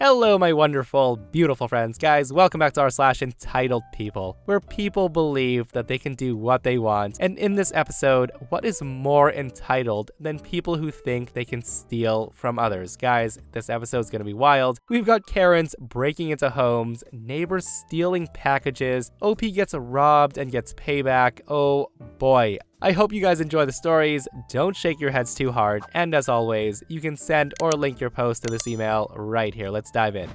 Hello, my wonderful, beautiful friends. Guys, welcome back to r/EntitledPeople, where people believe that they can do what they want. And in this episode, what is more entitled than people who think they can steal from others? Guys, this episode is going to be wild. We've got Karens breaking into homes, neighbors stealing packages, OP gets robbed and gets payback. Oh boy. I hope you guys enjoy the stories. Don't shake your heads too hard. And as always, you can send or link your post to this email right here. Let's dive in.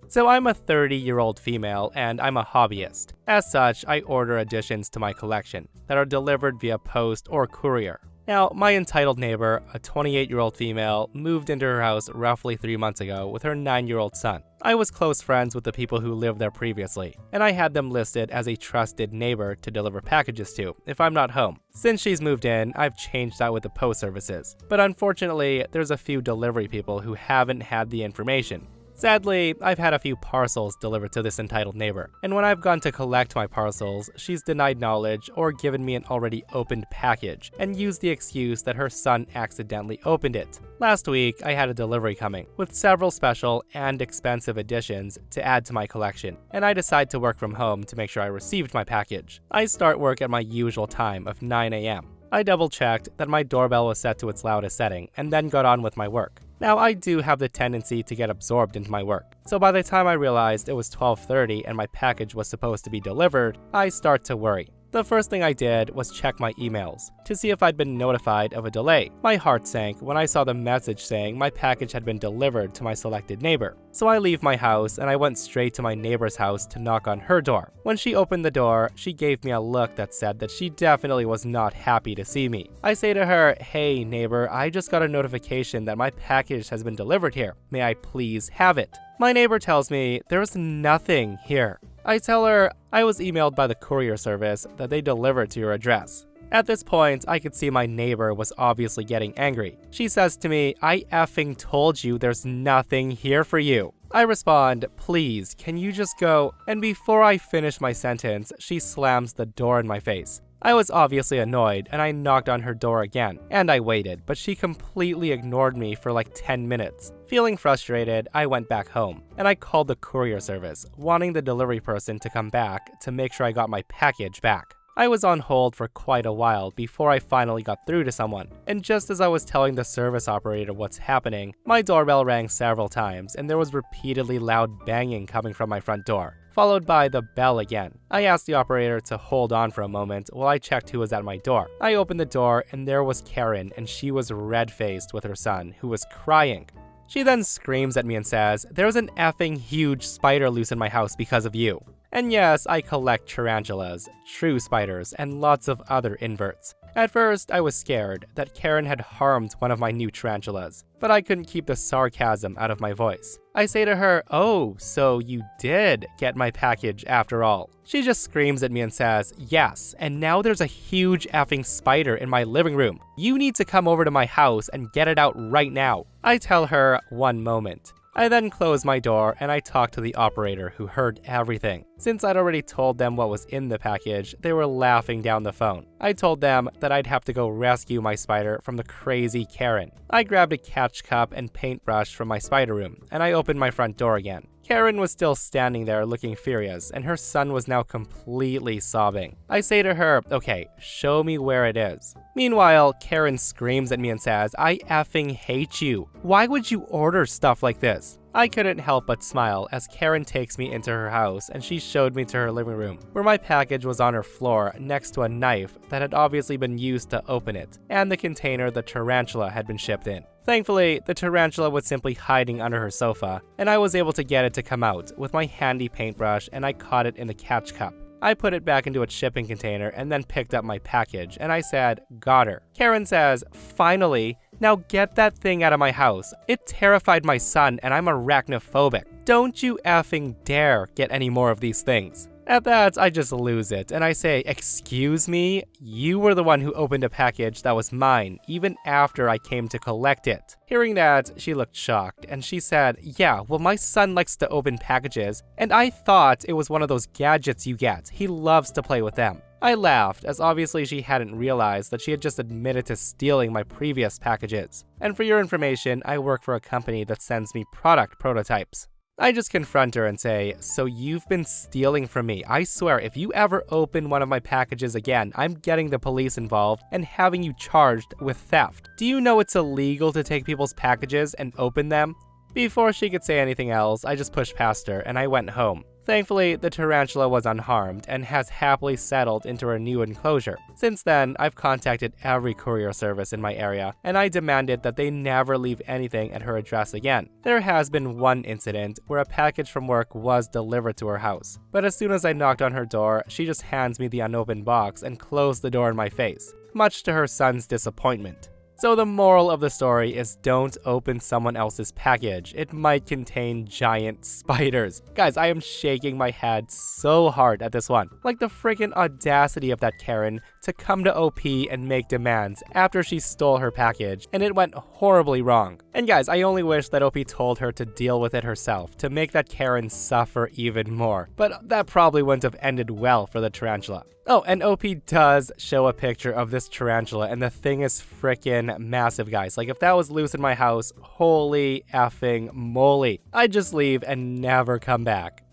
So I'm a 30-year-old female and I'm a hobbyist. As such, I order additions to my collection that are delivered via post or courier. Now, my entitled neighbor, a 28-year-old female, moved into her house roughly 3 months ago with her 9-year-old son. I was close friends with the people who lived there previously, and I had them listed as a trusted neighbor to deliver packages to if I'm not home. Since she's moved in, I've changed that with the post services. But unfortunately, there's a few delivery people who haven't had the information. Sadly, I've had a few parcels delivered to this entitled neighbor, and when I've gone to collect my parcels, she's denied knowledge or given me an already opened package, and used the excuse that her son accidentally opened it. Last week, I had a delivery coming, with several special and expensive additions to add to my collection, and I decide to work from home to make sure I received my package. I start work at my usual time of 9 a.m. I double-checked that my doorbell was set to its loudest setting, and then got on with my work. Now, I do have the tendency to get absorbed into my work, so by the time I realized it was 12:30 and my package was supposed to be delivered, I start to worry. The first thing I did was check my emails to see if I'd been notified of a delay. My heart sank when I saw the message saying my package had been delivered to my selected neighbor. So I leave my house and I went straight to my neighbor's house to knock on her door. When she opened the door, she gave me a look that said that she definitely was not happy to see me. I say to her, "Hey neighbor, I just got a notification that my package has been delivered here. May I please have it?" My neighbor tells me there's nothing here. I tell her I was emailed by the courier service that they delivered to your address. At this point, I could see my neighbor was obviously getting angry. She says to me, "I effing told you there's nothing here for you." I respond, "Please, can you just go?" And before I finish my sentence, she slams the door in my face. I was obviously annoyed, and I knocked on her door again, and I waited, but she completely ignored me for like 10 minutes. Feeling frustrated, I went back home, and I called the courier service, wanting the delivery person to come back to make sure I got my package back. I was on hold for quite a while before I finally got through to someone, and just as I was telling the service operator what's happening, my doorbell rang several times, and there was repeatedly loud banging coming from my front door, followed by the bell again. I asked the operator to hold on for a moment while I checked who was at my door. I opened the door and there was Karen, and she was red-faced with her son, who was crying. She then screams at me and says, "There's an effing huge spider loose in my house because of you." And yes, I collect tarantulas, true spiders, and lots of other inverts. At first, I was scared that Karen had harmed one of my new tarantulas, but I couldn't keep the sarcasm out of my voice. I say to her, "Oh, so you did get my package after all." She just screams at me and says, "Yes, and now there's a huge effing spider in my living room. You need to come over to my house and get it out right now." I tell her, "One moment." I then close my door and I talk to the operator, who heard everything. Since I'd already told them what was in the package, they were laughing down the phone. I told them that I'd have to go rescue my spider from the crazy Karen. I grabbed a catch cup and paintbrush from my spider room, and I opened my front door again. Karen was still standing there looking furious, and her son was now completely sobbing. I say to her, "Okay, show me where it is." Meanwhile, Karen screams at me and says, "I effing hate you. Why would you order stuff like this?" I couldn't help but smile as Karen takes me into her house and she showed me to her living room, where my package was on her floor next to a knife that had obviously been used to open it, and the container the tarantula had been shipped in. Thankfully, the tarantula was simply hiding under her sofa, and I was able to get it to come out with my handy paintbrush, and I caught it in the catch cup. I put it back into its shipping container and then picked up my package, and I said, "Got her." Karen says, "Finally, now get that thing out of my house. It terrified my son and I'm arachnophobic. Don't you effing dare get any more of these things." At that, I just lose it, and I say, "Excuse me? You were the one who opened a package that was mine, even after I came to collect it." Hearing that, she looked shocked, and she said, "Yeah, well, my son likes to open packages, and I thought it was one of those gadgets you get. He loves to play with them." I laughed, as obviously she hadn't realized that she had just admitted to stealing my previous packages. And for your information, I work for a company that sends me product prototypes. I just confront her and say, "So you've been stealing from me. I swear, if you ever open one of my packages again, I'm getting the police involved and having you charged with theft. Do you know it's illegal to take people's packages and open them?" Before she could say anything else, I just pushed past her and I went home. Thankfully, the tarantula was unharmed and has happily settled into her new enclosure. Since then, I've contacted every courier service in my area, and I demanded that they never leave anything at her address again. There has been one incident where a package from work was delivered to her house, but as soon as I knocked on her door, she just hands me the unopened box and closed the door in my face, much to her son's disappointment. So the moral of the story is don't open someone else's package. It might contain giant spiders. Guys, I am shaking my head so hard at this one. Like the freaking audacity of that Karen to come to OP and make demands after she stole her package, and it went horribly wrong. And guys, I only wish that OP told her to deal with it herself to make that Karen suffer even more. But that probably wouldn't have ended well for the tarantula. Oh, and OP does show a picture of this tarantula, and the thing is freaking massive, guys. Like, if that was loose in my house, holy effing moly, I'd just leave and never come back.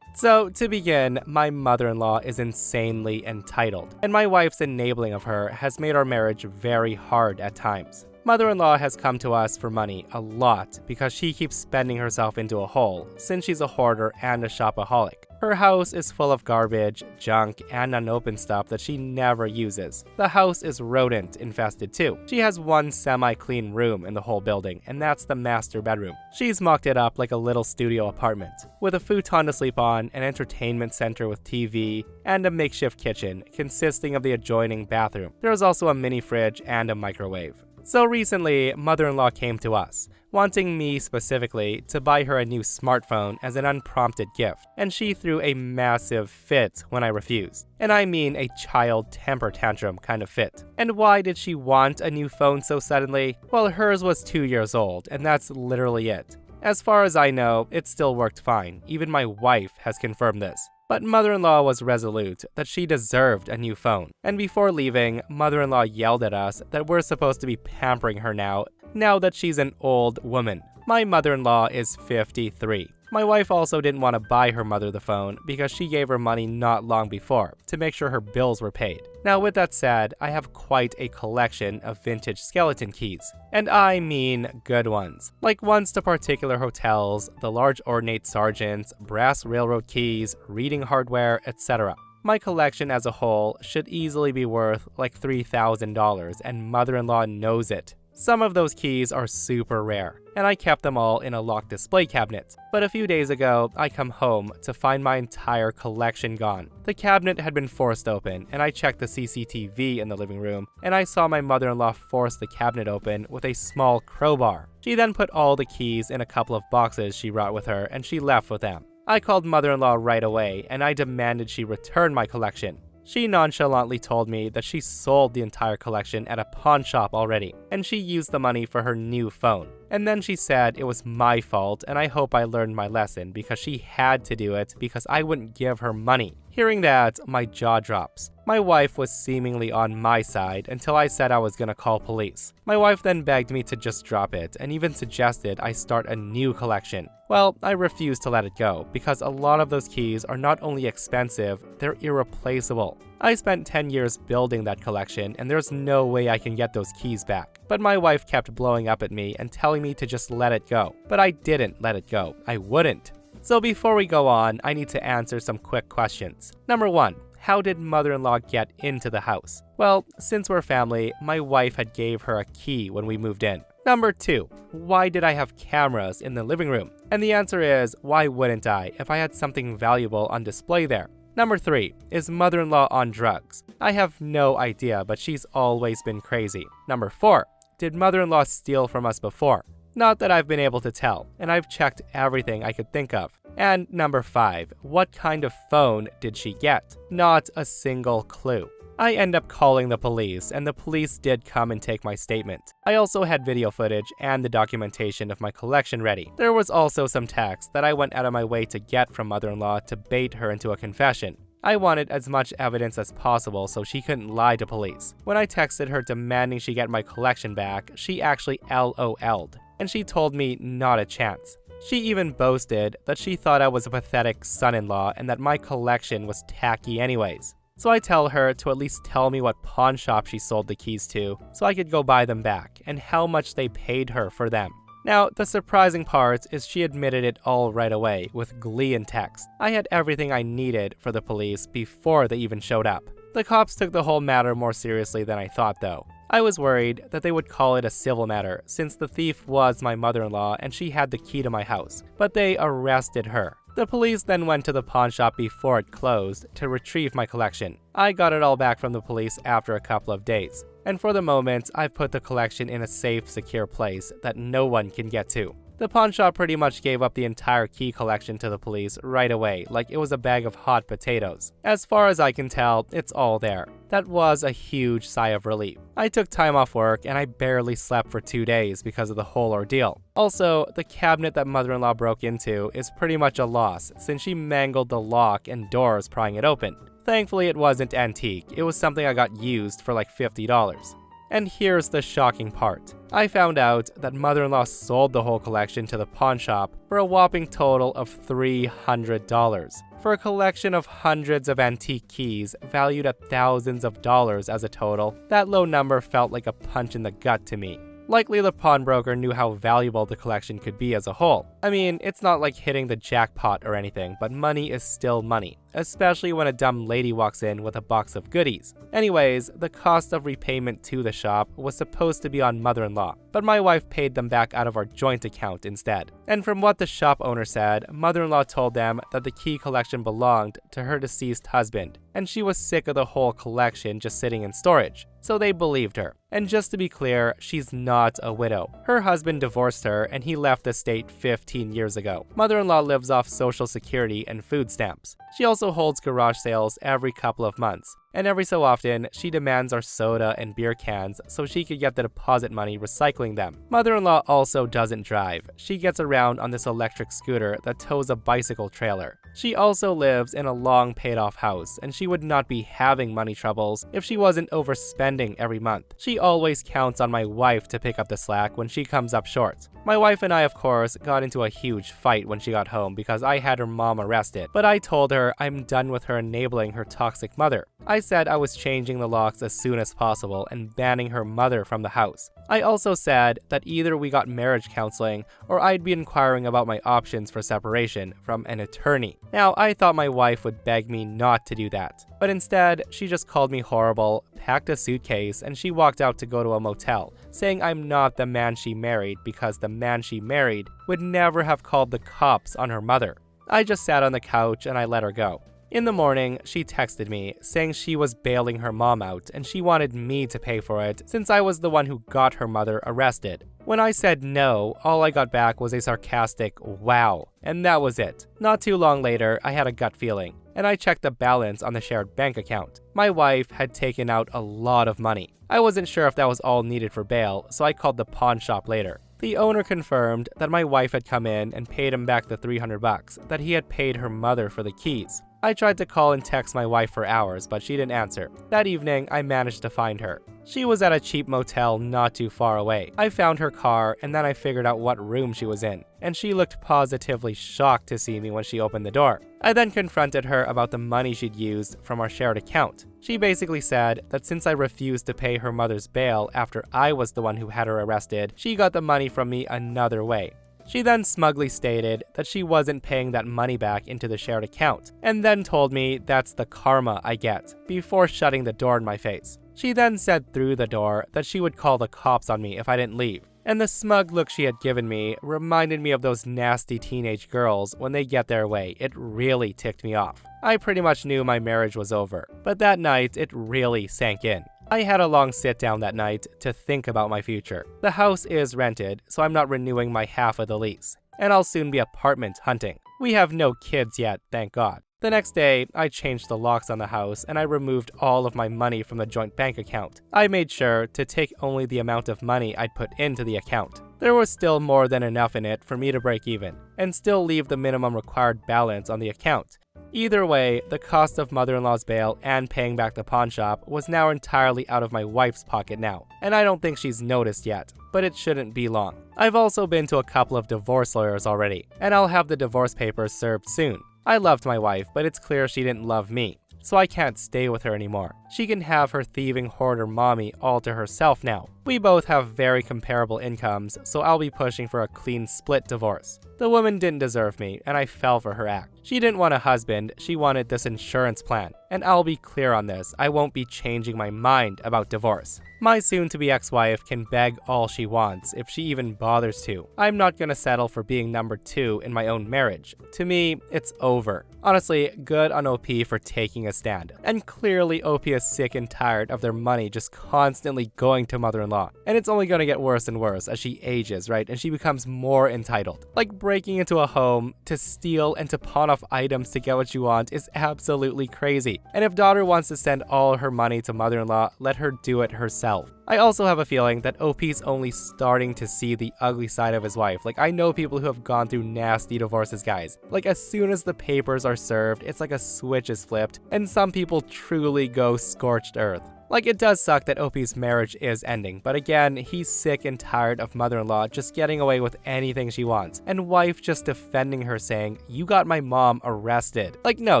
So, to begin, my mother-in-law is insanely entitled, and my wife's enabling of her has made our marriage very hard at times. Mother-in-law has come to us for money a lot because she keeps spending herself into a hole since she's a hoarder and a shopaholic. Her house is full of garbage, junk, and unopened stuff that she never uses. The house is rodent infested too. She has one semi-clean room in the whole building, and that's the master bedroom. She's mocked it up like a little studio apartment, with a futon to sleep on, an entertainment center with TV, and a makeshift kitchen consisting of the adjoining bathroom. There is also a mini fridge and a microwave. So recently, mother-in-law came to us, wanting me specifically to buy her a new smartphone as an unprompted gift, and she threw a massive fit when I refused. And I mean a child temper tantrum kind of fit. And why did she want a new phone so suddenly? Well, hers was 2 years old, and that's literally it. As far as I know, it still worked fine. Even my wife has confirmed this. But mother-in-law was resolute that she deserved a new phone. And before leaving, mother-in-law yelled at us that we're supposed to be pampering her now that she's an old woman. My mother-in-law is 53. My wife also didn't want to buy her mother the phone because she gave her money not long before to make sure her bills were paid. Now with that said, I have quite a collection of vintage skeleton keys. And I mean good ones. Like ones to particular hotels, the large ornate sergeants, brass railroad keys, reading hardware, etc. My collection as a whole should easily be worth like $3,000, and mother-in-law knows it. Some of those keys are super rare, and I kept them all in a locked display cabinet. But a few days ago, I come home to find my entire collection gone. The cabinet had been forced open, and I checked the CCTV in the living room, and I saw my mother-in-law force the cabinet open with a small crowbar. She then put all the keys in a couple of boxes she brought with her, and she left with them. I called mother-in-law right away, and I demanded she return my collection. She nonchalantly told me that she sold the entire collection at a pawn shop already, and she used the money for her new phone. And then she said it was my fault, and I hope I learned my lesson because she had to do it because I wouldn't give her money. Hearing that, my jaw drops. My wife was seemingly on my side until I said I was gonna call police. My wife then begged me to just drop it and even suggested I start a new collection. Well, I refused to let it go because a lot of those keys are not only expensive, they're irreplaceable. I spent 10 years building that collection, and there's no way I can get those keys back. But my wife kept blowing up at me and telling me to just let it go. But I didn't let it go. I wouldn't. So before we go on, I need to answer some quick questions. Number 1. How did mother-in-law get into the house? Well, since we're family, my wife had gave her a key when we moved in. Number 2. Why did I have cameras in the living room? And the answer is, why wouldn't I if I had something valuable on display there? Number 3. Is mother-in-law on drugs? I have no idea, but she's always been crazy. Number 4. Did mother-in-law steal from us before? Not that I've been able to tell, and I've checked everything I could think of. And number 5, what kind of phone did she get? Not a single clue. I end up calling the police, and the police did come and take my statement. I also had video footage and the documentation of my collection ready. There was also some text that I went out of my way to get from mother-in-law to bait her into a confession. I wanted as much evidence as possible so she couldn't lie to police. When I texted her demanding she get my collection back, she actually LOL'd, and she told me not a chance. She even boasted that she thought I was a pathetic son-in-law and that my collection was tacky anyways. So I tell her to at least tell me what pawn shop she sold the keys to so I could go buy them back, and how much they paid her for them. Now, the surprising part is she admitted it all right away, with glee in text. I had everything I needed for the police before they even showed up. The cops took the whole matter more seriously than I thought though. I was worried that they would call it a civil matter, since the thief was my mother-in-law and she had the key to my house, but they arrested her. The police then went to the pawn shop before it closed to retrieve my collection. I got it all back from the police after a couple of days. And for the moment, I've put the collection in a safe, secure place that no one can get to. The pawn shop pretty much gave up the entire key collection to the police right away, like it was a bag of hot potatoes. As far as I can tell, it's all there. That was a huge sigh of relief. I took time off work and I barely slept for 2 days because of the whole ordeal. Also, the cabinet that mother-in-law broke into is pretty much a loss since she mangled the lock and doors prying it open. Thankfully, it wasn't antique. It was something I got used for like $50. And here's the shocking part. I found out that mother-in-law sold the whole collection to the pawn shop for a whopping total of $300. For a collection of hundreds of antique keys valued at thousands of dollars as a total, that low number felt like a punch in the gut to me. Likely the pawnbroker knew how valuable the collection could be as a whole. I mean, it's not like hitting the jackpot or anything, but money is still money, especially when a dumb lady walks in with a box of goodies. Anyways, the cost of repayment to the shop was supposed to be on mother-in-law, but my wife paid them back out of our joint account instead. And from what the shop owner said, mother-in-law told them that the key collection belonged to her deceased husband, and she was sick of the whole collection just sitting in storage. So they believed her. And just to be clear, she's not a widow. Her husband divorced her and he left the state 15 years ago. Mother-in-law lives off Social Security and food stamps. She also holds garage sales every couple of months. And every so often, she demands our soda and beer cans so she could get the deposit money recycling them. Mother-in-law also doesn't drive. She gets around on this electric scooter that tows a bicycle trailer. She also lives in a long paid-off house, and she would not be having money troubles if she wasn't overspending every month. She always counts on my wife to pick up the slack when she comes up short. My wife and I, of course, got into a huge fight when she got home because I had her mom arrested, but I told her I'm done with her enabling her toxic mother. I said I was changing the locks as soon as possible and banning her mother from the house. I also said that either we got marriage counseling or I'd be inquiring about my options for separation from an attorney. Now, I thought my wife would beg me not to do that, but instead, she just called me horrible, packed a suitcase, and she walked out to go to a motel, saying I'm not the man she married because the man she married would never have called the cops on her mother. I just sat on the couch and I let her go. In the morning, she texted me, saying she was bailing her mom out and she wanted me to pay for it since I was the one who got her mother arrested. When I said no, all I got back was a sarcastic wow, and that was it. Not too long later, I had a gut feeling, and I checked the balance on the shared bank account. My wife had taken out a lot of money. I wasn't sure if that was all needed for bail, so I called the pawn shop later. The owner confirmed that my wife had come in and paid him back the $300 that he had paid her mother for the keys. I tried to call and text my wife for hours, but she didn't answer. That evening, I managed to find her. She was at a cheap motel not too far away. I found her car, and then I figured out what room she was in, and she looked positively shocked to see me when she opened the door. I then confronted her about the money she'd used from our shared account. She basically said that since I refused to pay her mother's bail after I was the one who had her arrested, she got the money from me another way. She then smugly stated that she wasn't paying that money back into the shared account, and then told me that's the karma I get, before shutting the door in my face. She then said through the door that she would call the cops on me if I didn't leave, and the smug look she had given me reminded me of those nasty teenage girls when they get their way. It really ticked me off. I pretty much knew my marriage was over, but that night it really sank in. I had a long sit down that night to think about my future. The house is rented, so I'm not renewing my half of the lease, and I'll soon be apartment hunting. We have no kids yet, thank God. The next day, I changed the locks on the house and I removed all of my money from the joint bank account. I made sure to take only the amount of money I'd put into the account. There was still more than enough in it for me to break even, and still leave the minimum required balance on the account. Either way, the cost of mother-in-law's bail and paying back the pawn shop was now entirely out of my wife's pocket now, and I don't think she's noticed yet, but it shouldn't be long. I've also been to a couple of divorce lawyers already, and I'll have the divorce papers served soon. I loved my wife, but it's clear she didn't love me, so I can't stay with her anymore. She can have her thieving hoarder mommy all to herself now. We both have very comparable incomes, so I'll be pushing for a clean split divorce. The woman didn't deserve me, and I fell for her act. She didn't want a husband, she wanted this insurance plan. And I'll be clear on this, I won't be changing my mind about divorce. My soon-to-be ex-wife can beg all she wants, if she even bothers to. I'm not gonna settle for being number 2 in my own marriage. To me, it's over. Honestly, good on OP for taking a stand. And clearly OP is sick and tired of their money just constantly going to mother-in-law. And it's only gonna get worse and worse as she ages, right? And she becomes more entitled. Like breaking into a home to steal and to pawn off items to get what you want is absolutely crazy. And if daughter wants to send all her money to mother-in-law, let her do it herself. I also have a feeling that OP's only starting to see the ugly side of his wife. Like, I know people who have gone through nasty divorces, guys. Like, as soon as the papers are served, it's like a switch is flipped, and some people truly go scorched earth. Like, it does suck that OP's marriage is ending, but again, he's sick and tired of mother-in-law just getting away with anything she wants, and wife just defending her saying, "You got my mom arrested." Like, no,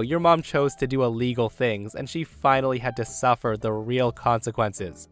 your mom chose to do illegal things, and she finally had to suffer the real consequences.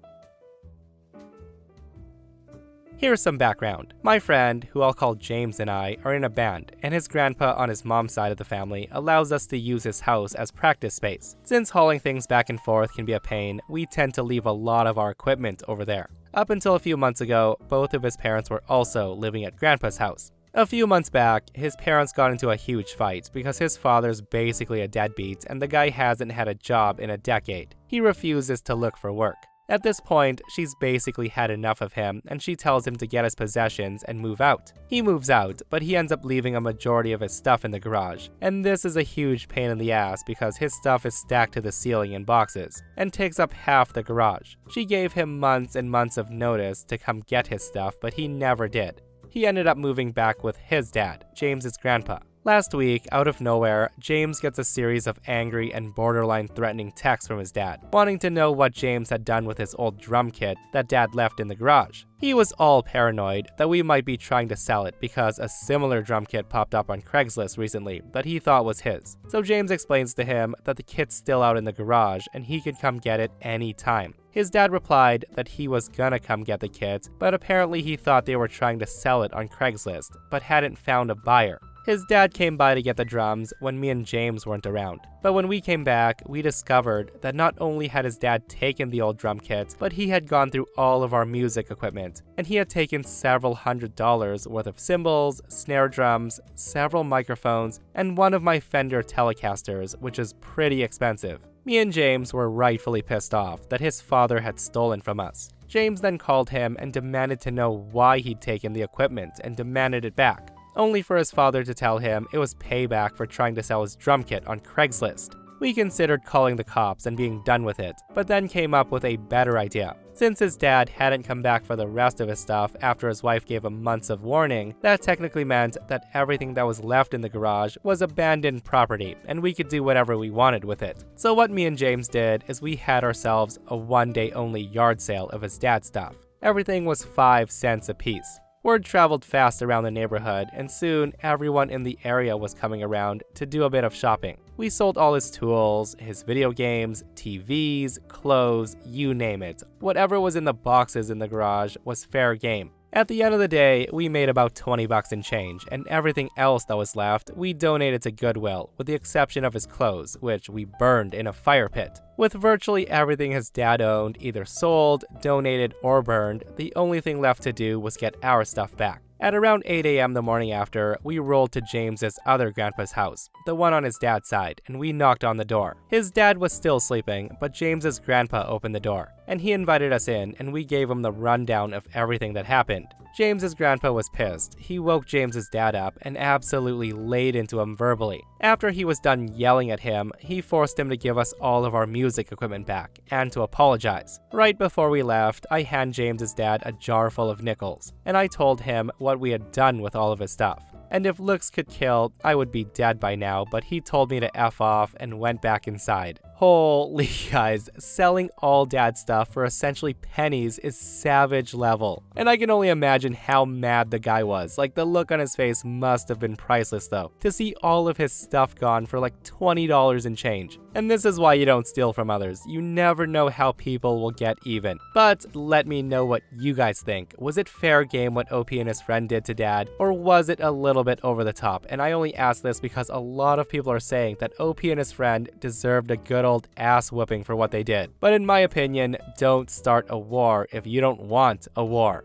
Here's some background. My friend, who I'll call James, and I are in a band, and his grandpa on his mom's side of the family allows us to use his house as practice space. Since hauling things back and forth can be a pain, we tend to leave a lot of our equipment over there. Up until a few months ago, both of his parents were also living at grandpa's house. A few months back, his parents got into a huge fight because his father's basically a deadbeat and the guy hasn't had a job in a decade. He refuses to look for work. At this point, she's basically had enough of him, and she tells him to get his possessions and move out. He moves out, but he ends up leaving a majority of his stuff in the garage. And this is a huge pain in the ass because his stuff is stacked to the ceiling in boxes, and takes up half the garage. She gave him months and months of notice to come get his stuff, but he never did. He ended up moving back with his dad, James's grandpa. Last week, out of nowhere, James gets a series of angry and borderline threatening texts from his dad, wanting to know what James had done with his old drum kit that dad left in the garage. He was all paranoid that we might be trying to sell it because a similar drum kit popped up on Craigslist recently that he thought was his. So James explains to him that the kit's still out in the garage and he could come get it any time. His dad replied that he was gonna come get the kit, but apparently he thought they were trying to sell it on Craigslist, but hadn't found a buyer. His dad came by to get the drums when me and James weren't around. But when we came back, we discovered that not only had his dad taken the old drum kit, but he had gone through all of our music equipment, and he had taken several $100s worth of cymbals, snare drums, several microphones, and one of my Fender Telecasters, which is pretty expensive. Me and James were rightfully pissed off that his father had stolen from us. James then called him and demanded to know why he'd taken the equipment and demanded it back, only for his father to tell him it was payback for trying to sell his drum kit on Craigslist. We considered calling the cops and being done with it, but then came up with a better idea. Since his dad hadn't come back for the rest of his stuff after his wife gave him months of warning, that technically meant that everything that was left in the garage was abandoned property, and we could do whatever we wanted with it. So what me and James did is we had ourselves a one-day only yard sale of his dad's stuff. Everything was 5 cents a piece. Word traveled fast around the neighborhood, and soon everyone in the area was coming around to do a bit of shopping. We sold all his tools, his video games, TVs, clothes, you name it. Whatever was in the boxes in the garage was fair game. At the end of the day, we made about $20 in change, and everything else that was left, we donated to Goodwill, with the exception of his clothes, which we burned in a fire pit. With virtually everything his dad owned either sold, donated, or burned, the only thing left to do was get our stuff back. At around 8 a.m. the morning after, we rolled to James's other grandpa's house, the one on his dad's side, and we knocked on the door. His dad was still sleeping, but James's grandpa opened the door, and he invited us in, and we gave him the rundown of everything that happened. James's grandpa was pissed. He woke James's dad up and absolutely laid into him verbally. After he was done yelling at him, he forced him to give us all of our music equipment back and to apologize. Right before we left, I hand James's dad a jar full of nickels, and I told him what we had done with all of his stuff. And if looks could kill, I would be dead by now, but he told me to F off and went back inside. Holy guys, selling all dad stuff for essentially pennies is savage level. And I can only imagine how mad the guy was. Like, the look on his face must have been priceless though, to see all of his stuff gone for like $20 and change. And this is why you don't steal from others. You never know how people will get even. But let me know what you guys think. Was it fair game what OP and his friend did to dad, or was it a little bit over the top? And I only ask this because a lot of people are saying that OP and his friend deserved a good old ass whooping for what they did. But in my opinion, don't start a war if you don't want a war.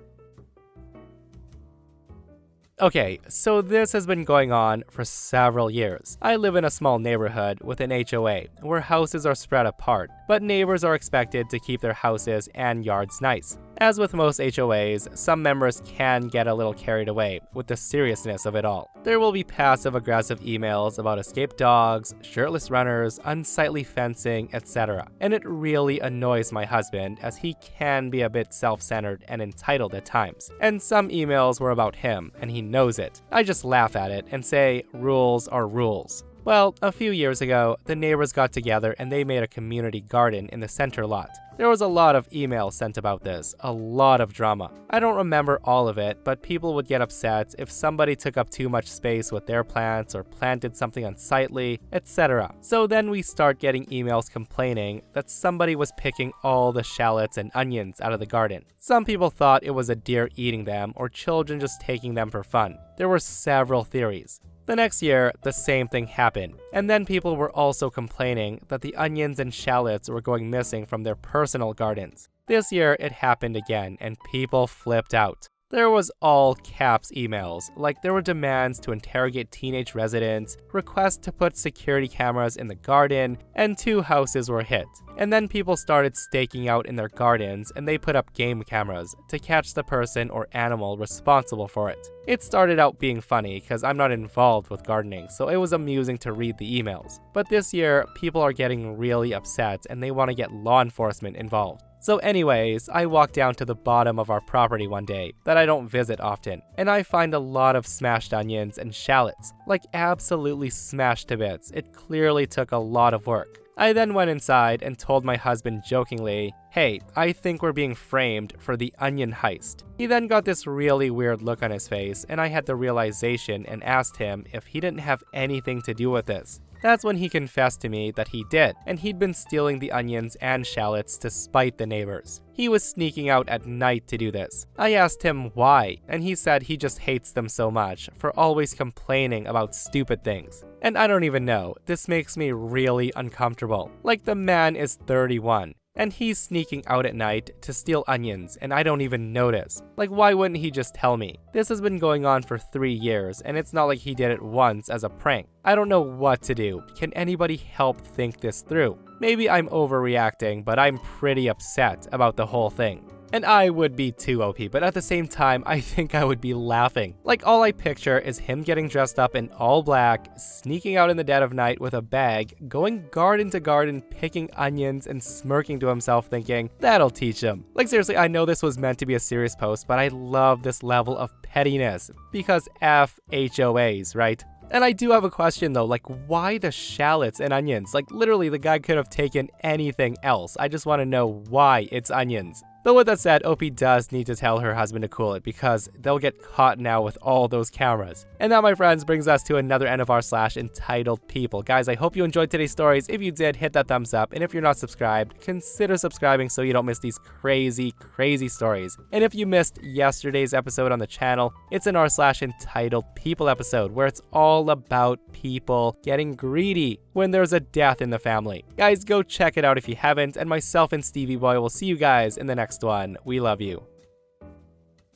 Okay, so this has been going on for several years. I live in a small neighborhood with an HOA, where houses are spread apart, but neighbors are expected to keep their houses and yards nice. As with most HOAs, some members can get a little carried away with the seriousness of it all. There will be passive-aggressive emails about escaped dogs, shirtless runners, unsightly fencing, etc. And it really annoys my husband, as he can be a bit self-centered and entitled at times. And some emails were about him, and he knows it. I just laugh at it and say, rules are rules. Well, a few years ago, the neighbors got together and they made a community garden in the center lot. There was a lot of emails sent about this, a lot of drama. I don't remember all of it, but people would get upset if somebody took up too much space with their plants or planted something unsightly, etc. So then we start getting emails complaining that somebody was picking all the shallots and onions out of the garden. Some people thought it was a deer eating them or children just taking them for fun. There were several theories. The next year, the same thing happened, and then people were also complaining that the onions and shallots were going missing from their personal gardens. This year, it happened again, and people flipped out. There was all caps emails, like there were demands to interrogate teenage residents, requests to put security cameras in the garden, and 2 houses were hit. And then people started staking out in their gardens, and they put up game cameras to catch the person or animal responsible for it. It started out being funny because I'm not involved with gardening, so it was amusing to read the emails. But this year, people are getting really upset and they want to get law enforcement involved. So anyways, I walk down to the bottom of our property one day that I don't visit often, and I find a lot of smashed onions and shallots, like absolutely smashed to bits. It clearly took a lot of work. I then went inside and told my husband jokingly, "Hey, I think we're being framed for the onion heist." He then got this really weird look on his face, and I had the realization and asked him if he didn't have anything to do with this. That's when he confessed to me that he did, and he'd been stealing the onions and shallots to spite the neighbors. He was sneaking out at night to do this. I asked him why, and he said he just hates them so much for always complaining about stupid things. And I don't even know, this makes me really uncomfortable. Like, the man is 31. And he's sneaking out at night to steal onions, and I don't even notice. Like, why wouldn't he just tell me? This has been going on for 3 years, and it's not like he did it once as a prank. I don't know what to do. Can anybody help think this through? Maybe I'm overreacting, but I'm pretty upset about the whole thing. And I would be too, OP, but at the same time, I think I would be laughing. Like, all I picture is him getting dressed up in all black, sneaking out in the dead of night with a bag, going garden to garden, picking onions, and smirking to himself thinking, that'll teach him. Like, seriously, I know this was meant to be a serious post, but I love this level of pettiness, because F HOAs, right? And I do have a question though, like, why the shallots and onions? Like, literally, the guy could have taken anything else. I just want to know why it's onions. But with that said, OP does need to tell her husband to cool it, because they'll get caught now with all those cameras. And that, my friends, brings us to another end of our /entitled people. Guys, I hope you enjoyed today's stories. If you did, hit that thumbs up. And if you're not subscribed, consider subscribing so you don't miss these crazy, crazy stories. And if you missed yesterday's episode on the channel, it's an /entitled people episode where it's all about people getting greedy when there's a death in the family. Guys, go check it out if you haven't. And myself and Stevie Boy will see you guys in the next one. We love you.